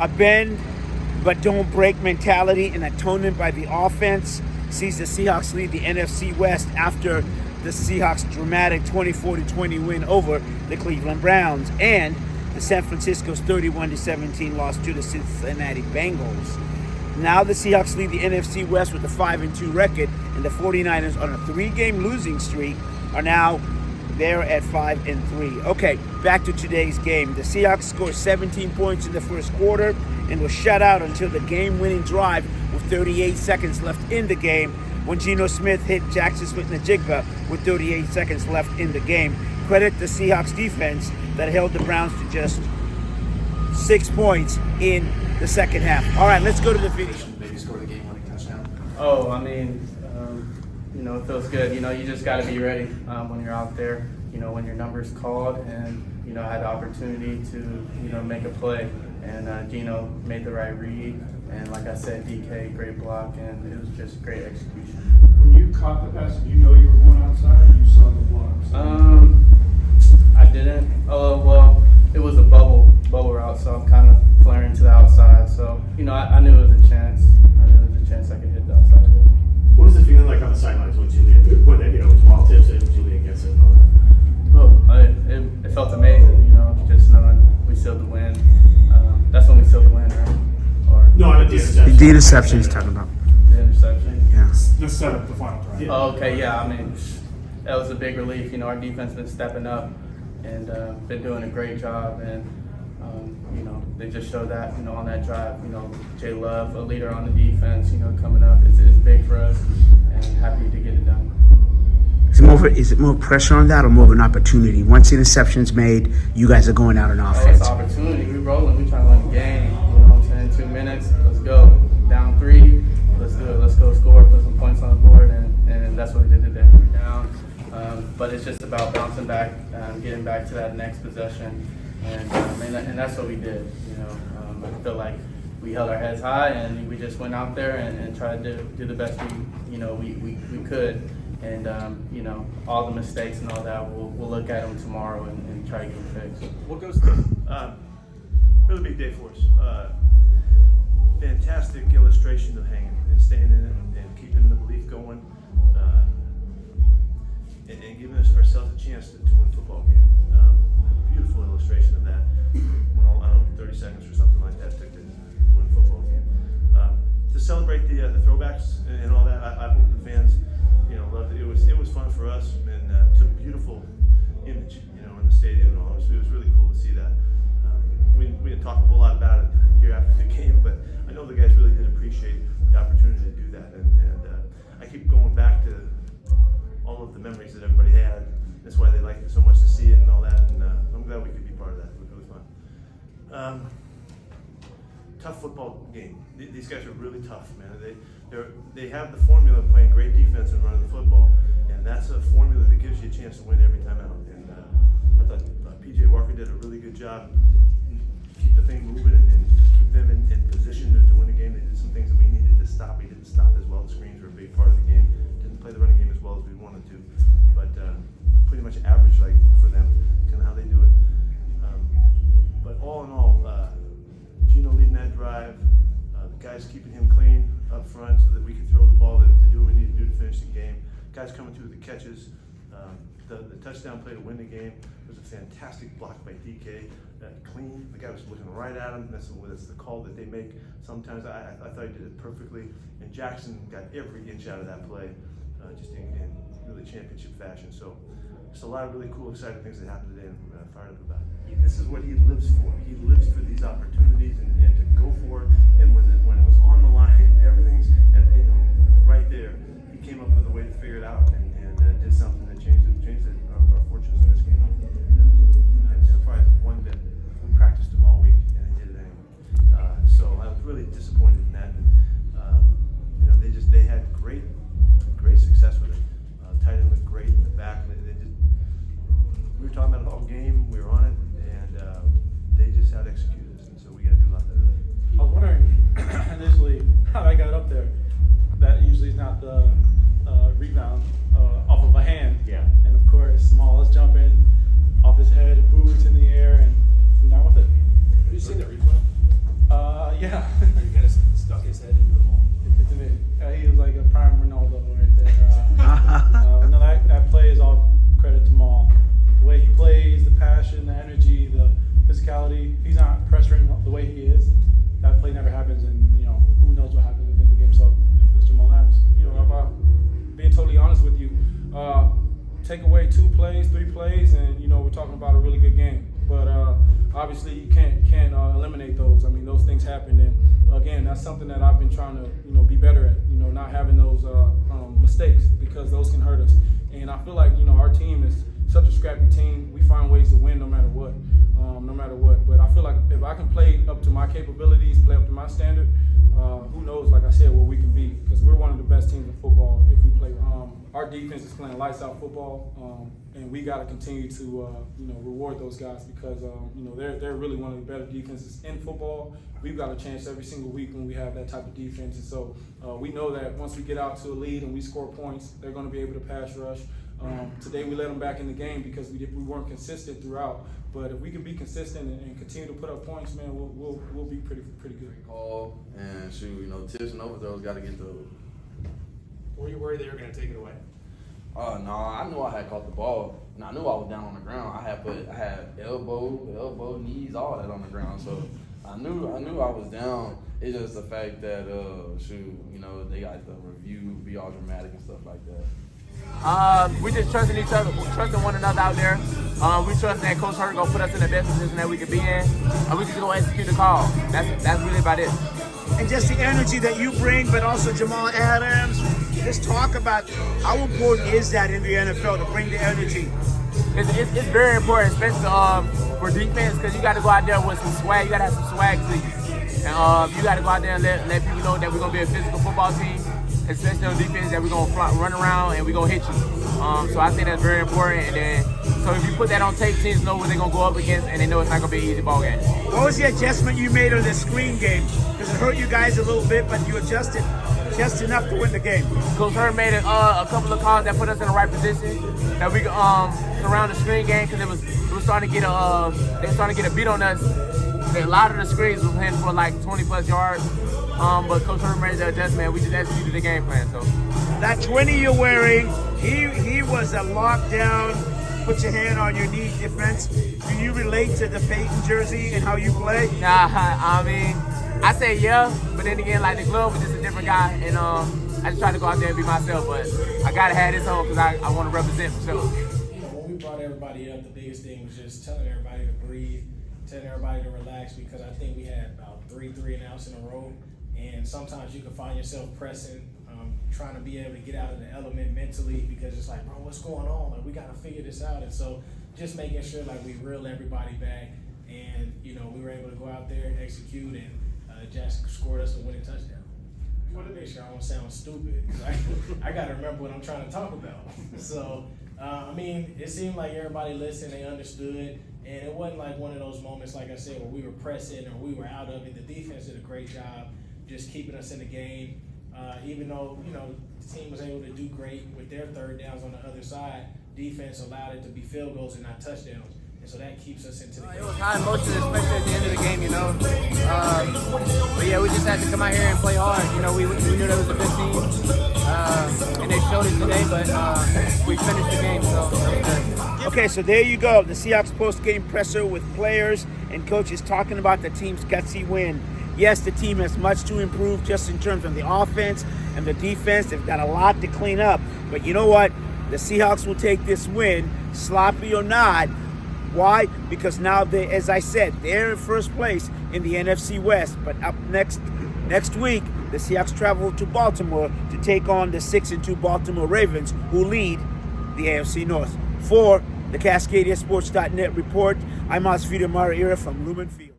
A bend but don't break mentality and atonement by the offense sees the Seahawks lead the NFC West after the Seahawks' dramatic 24-20 win over the Cleveland Browns and the San Francisco's 31-17 loss to the Cincinnati Bengals. Now the Seahawks lead the NFC West with a 5-2 record, and the 49ers on a 3-game losing streak are now there at 5-3. Okay, back to today's game. The Seahawks scored 17 points in the first quarter and was shut out until the game-winning drive with 38 seconds left in the game when Geno Smith hit Jackson Smith-Njigba with 38 seconds left in the game. Credit the Seahawks defense that held the Browns to just 6 points in the second half. All right, let's go to the video. Maybe score the game-winning touchdown. It feels good. You just got to be ready when you're out there. When your number's called, and I had the opportunity to make a play, and Gino made the right read, and like I said, DK great block, and it was just great execution. When you caught the pass, did you know you were going outside, or you saw the block? I didn't. Oh well, it was a bubble route, so I'm kind of flaring to the outside. So I knew it was a chance. I could hit the outside. What was the feeling like on the sidelines when Julian, small tips and Julian gets it and all that? Oh, it felt amazing, just knowing we sealed the win. That's when we sealed the win, right? Or No, I meant the interception. The interception he's talking about. the interception. Yeah. Let's set up the final drive. Yeah. Oh, okay, yeah. That was a big relief. Our defense been stepping up and been doing a great job, and they just showed that on that drive. Jay Love, a leader on the defense, coming up. It's big for us, and happy to get it done. Is it more pressure on that or more of an opportunity? Once the interception's made, you guys are going out on Oh, offense. it's an opportunity. We rolling. We trying to win the game. You know what I'm saying? 2 minutes. Let's go. Down 3. Let's do it. Let's go score. Put some points on the board, and that's what we did today. We're down. But it's just about bouncing back, getting back to that next possession, and that's what we did. I feel like we held our heads high, and we just went out there and tried to do the best we could. And all the mistakes and all that, we'll look at them tomorrow and try to get them fixed. What goes really big day for us. Fantastic illustration of hanging and staying in it and keeping the belief going, and giving ourselves a chance to win a football game. Beautiful illustration of that. When I don't know, 30 seconds or something like that took to win a football game. To celebrate the throwbacks and all that, I hope the fans loved it. It was fun for us, and it's a beautiful image, in the stadium and all. It was really cool to see that. We didn't talk a whole lot about it here after the game, but I know the guys really did appreciate the opportunity to do that, and I keep going back to all of the memories that everybody had. That's why they liked it so much to see it and all that, and I'm glad we could be part of that. It was fun. Tough football game. These guys are really tough, man. They have the formula of playing great defense and running the football, and that's a formula that gives you a chance to win every time out. And I thought P.J. Walker did a really good job. Keep the thing moving and keep them in position to win the game. They did some things that we needed to stop. We didn't stop as well. The screens were a big part of the game. Didn't play the running game as well as we wanted to, but pretty much average for them, kind of how they do it. But all in all, Gino leading that drive, the guys keeping him clean up front so that we could throw the ball to do what we need to do to finish the game. Guys coming through with the catches, the touchdown play to win the game. It was a fantastic block by DK, clean. The guy was looking right at him. That's the call that they make sometimes. I thought he did it perfectly, and Jackson got every inch out of that play, just in really championship fashion. So just a lot of really cool, exciting things that happened today, and I'm fired up about it. This is what he lives for. He lives for these opportunities and to go for it. And when it was on the line, everything's right there. He came up with a way to figure it out and did something that changed our fortunes in this game. I'm surprised one bit. We practiced him all week, and they did it anyway. So I was really disappointed in that. They had great success with it. Tight end looked great in the back. We were talking about it all game. We were on it, and they just out executed us. Yeah. You kind of stuck his head into the ball. It's me. He was like a prime Ronaldo right there. No, that play is all credit to Maul. The way he plays, the passion, the energy, the physicality. If he's not pressuring the way he is, that play never happens, and who knows what happens in the game. So it's Jamal Adams. Being totally honest with you, take away 2 plays, 3 plays, and we're talking about a really good game. But obviously you can't eliminate those. I mean, those things happen, and again, that's something that I've been trying to be better at. Not having those mistakes, because those can hurt us. And I feel like our team is such a scrappy team. We find ways to win no matter what. But I feel like if I can play up to my capabilities, play up to my standard, who knows, like I said, what we can be, because we're one of the best teams in football if we play. Our defense is playing lights out football, and we got to continue to reward those guys, because they're really one of the better defenses in football. We've got a chance every single week when we have that type of defense, and so we know that once we get out to a lead and we score points, they're going to be able to pass rush. Today we let them back in the game because we weren't consistent throughout. But if we can be consistent and continue to put up points, man, we'll be pretty good. Call and shoot, tips and overthrows got to get those. Were you worried they were going to take it away? No, I knew I had caught the ball, and I knew I was down on the ground. I had elbow, knees, all that on the ground. So I knew I was down. It's just the fact that they got the review, be all dramatic and stuff like that. We just trusting each other, trusting one another out there. We trust that Coach Hurt gonna put us in the best position that we could be in, and we just gonna execute the call. That's really about it. And just the energy that you bring, but also Jamal Adams. Just talk about how important is that in the NFL to bring the energy. It's very important, especially for defense, because you got to go out there with some swag. You got to have some swag to you, and you got to go out there and let people know that we're gonna be a physical football team, especially on defense, that we're gonna run around and we're gonna hit you. So I think that's very important. And then, so if you put that on tape, teams know what they're gonna go up against, and they know it's not gonna be an easy ball game. What was the adjustment you made on the screen game? Because it hurt you guys a little bit, but you adjusted just enough to win the game. Coach Hurt made a couple of calls that put us in the right position, that we could surround the screen game, because it was starting to get they were starting to get a beat on us. A lot of the screens was hitting for like 20+ yards. But Coach Hurt made the adjustment. We just executed the game plan. So that 20 you're wearing, he was a lockdown, put your hand on your knee defense. Do you relate to the Peyton jersey and how you play? Nah, I mean, I say yeah, but then again, like the glove was just a different guy, and I just tried to go out there and be myself. But I gotta have this on because I want to represent myself. When we brought everybody up, the biggest thing was just telling everybody to breathe, telling everybody to relax, because I think we had about 3-and-outs in a row. And sometimes you can find yourself pressing, trying to be able to get out of the element mentally, because it's like, bro, what's going on? Like, we got to figure this out. And so just making sure like we reel everybody back, and we were able to go out there and execute, and Jackson scored us a winning touchdown. I want to make sure I don't sound stupid, because I got to remember what I'm trying to talk about. So I mean, it seemed like everybody listened, they understood, and it wasn't like one of those moments, like I said, where we were pressing or we were out of it. The defense did a great job just keeping us in the game, even though the team was able to do great with their third downs on the other side. Defense allowed it to be field goals and not touchdowns, and so that keeps us into the game. It was high emotion, especially at the end of the game, but yeah, we just had to come out here and play hard. We knew that was a good team, and they showed it today, but we finished the game, so it was good. Okay, so there you go. The Seahawks post-game presser with players and coaches talking about the team's gutsy win. Yes, the team has much to improve just in terms of the offense and the defense. They've got a lot to clean up. But you know what? The Seahawks will take this win, sloppy or not. Why? Because now, as I said, they're in first place in the NFC West. But up next week, the Seahawks travel to Baltimore to take on the 6-2 Baltimore Ravens, who lead the AFC North. For the CascadiaSports.net report, I'm Osvaldo Mariera from Lumen Field.